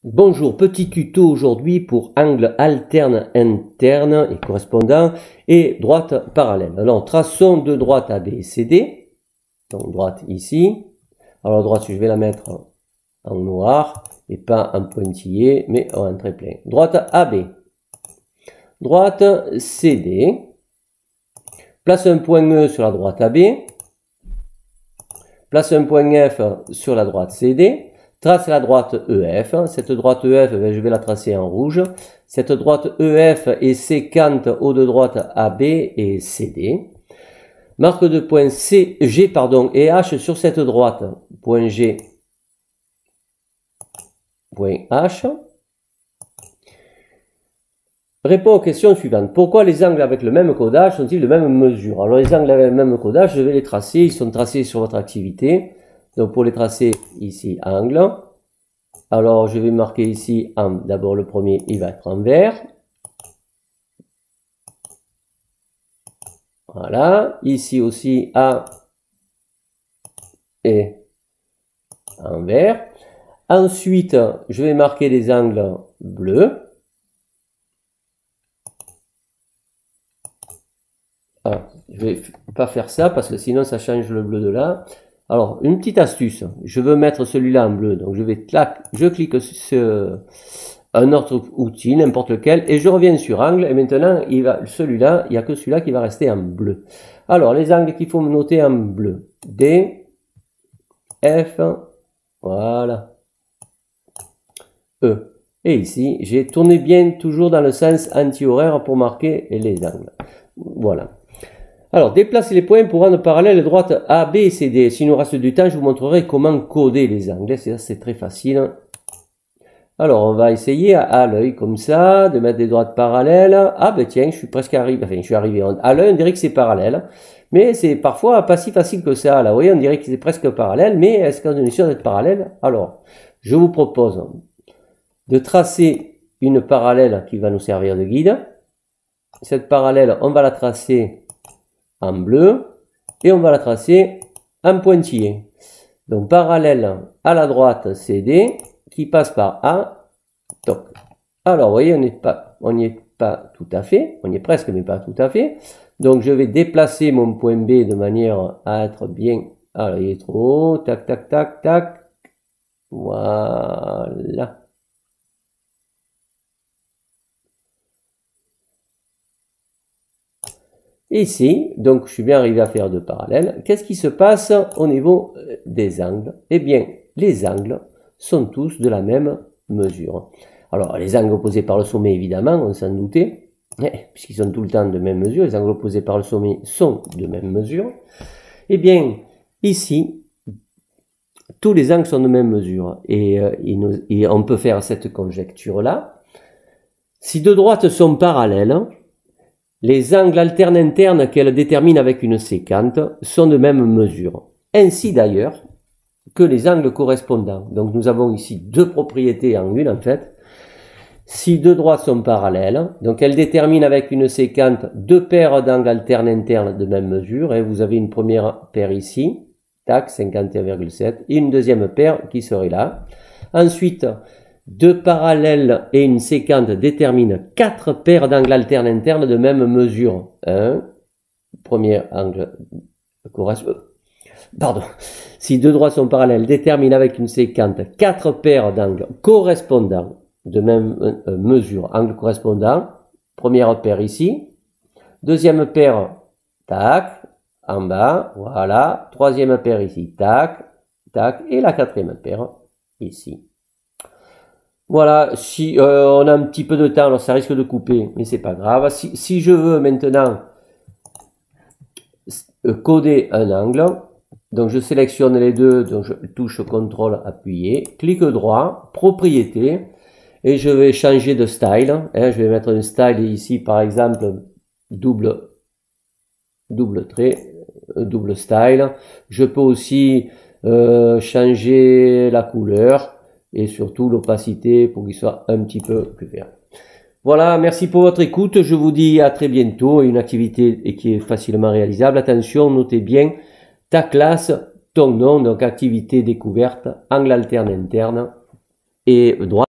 Bonjour, petit tuto aujourd'hui pour angle alterne interne et correspondant et droite parallèle. Alors traçons deux droites AB et CD. Donc droite ici. Alors droite, je vais la mettre en noir et pas en pointillé, mais en trait plein. Droite AB. Droite CD. Place un point E sur la droite AB. Place un point F sur la droite CD. Trace la droite EF. Cette droite EF, je vais la tracer en rouge. Cette droite EF est sécante aux deux droites AB et CD. Marque de point G et H sur cette droite. Point G, point H. Réponds aux questions suivantes. Pourquoi les angles avec le même codage sont-ils de même mesure? Alors les angles avec le même codage, je vais les tracer. Ils sont tracés sur votre activité. Donc pour les tracer ici, angle. Alors je vais marquer ici, d'abord le premier, il va être en vert. Voilà. Ici aussi, A et en vert. Ensuite, je vais marquer les angles bleus. Ah, je vais pas faire ça parce que sinon ça change le bleu de là. Alors, une petite astuce, je veux mettre celui-là en bleu, donc je clique sur un autre outil, n'importe lequel, et je reviens sur angle, et maintenant, celui-là, il n'y a que celui-là qui va rester en bleu. Alors, les angles qu'il faut noter en bleu, D, F, voilà, E. Et ici, j'ai tourné bien toujours dans le sens anti-horaire pour marquer les angles. Voilà. Alors, déplacer les points pour rendre parallèles droite A, B et C, D. S'il nous reste du temps, je vous montrerai comment coder les angles. C'est très facile. Alors, on va essayer à l'œil, comme ça, de mettre des droites parallèles. Ah, ben tiens, je suis presque arrivé. Enfin, je suis arrivé. À l'œil, on dirait que c'est parallèle. Mais c'est parfois pas si facile que ça. Là, vous voyez, on dirait que c'est presque parallèle. Mais est-ce qu'on est sûr d'être parallèle? Alors, je vous propose de tracer une parallèle qui va nous servir de guide. Cette parallèle, on va la tracer en bleu et on va la tracer en pointillé. Donc parallèle à la droite CD qui passe par A. Top. Alors vous voyez, on n'y est pas tout à fait, on y est presque mais pas tout à fait. Donc je vais déplacer mon point B de manière à être bien. Alors il est trop haut, tac tac tac tac. Voilà. Ici, donc je suis bien arrivé à faire deux parallèles. Qu'est-ce qui se passe au niveau des angles? Eh bien, les angles sont tous de la même mesure. Alors, les angles opposés par le sommet, évidemment, on s'en doutait, puisqu'ils sont tout le temps de même mesure. Les angles opposés par le sommet sont de même mesure. Eh bien, ici, tous les angles sont de même mesure. Et on peut faire cette conjecture-là. Si deux droites sont parallèles, les angles alternes internes qu'elles déterminent avec une sécante sont de même mesure. Ainsi d'ailleurs que les angles correspondants. Donc nous avons ici deux propriétés en une en fait. Si deux droites sont parallèles, donc elles déterminent avec une sécante deux paires d'angles alternes internes de même mesure. Et vous avez une première paire ici, tac, 51,7, et une deuxième paire qui serait là. Ensuite, deux parallèles et une sécante déterminent quatre paires d'angles alternes internes de même mesure. Premier angle correspond. Pardon. Si deux droites sont parallèles, déterminent avec une sécante quatre paires d'angles correspondants de même mesure. Angle correspondant. Première paire ici. Deuxième paire, tac, en bas, voilà. Troisième paire ici, tac, tac. Et la quatrième paire ici. Voilà, si on a un petit peu de temps, alors ça risque de couper, mais c'est pas grave. Si je veux maintenant coder un angle, donc je sélectionne les deux, donc je touche CTRL appuyé, clic droit, propriété, et je vais changer de style. Je vais mettre un style ici, par exemple, double trait, double style. Je peux aussi changer la couleur et surtout l'opacité pour qu'il soit un petit peu plus vert. Voilà, merci pour votre écoute. Je vous dis à très bientôt. Une activité qui est facilement réalisable. Attention, notez bien ta classe, ton nom, donc activité découverte, angle alterne interne et droite.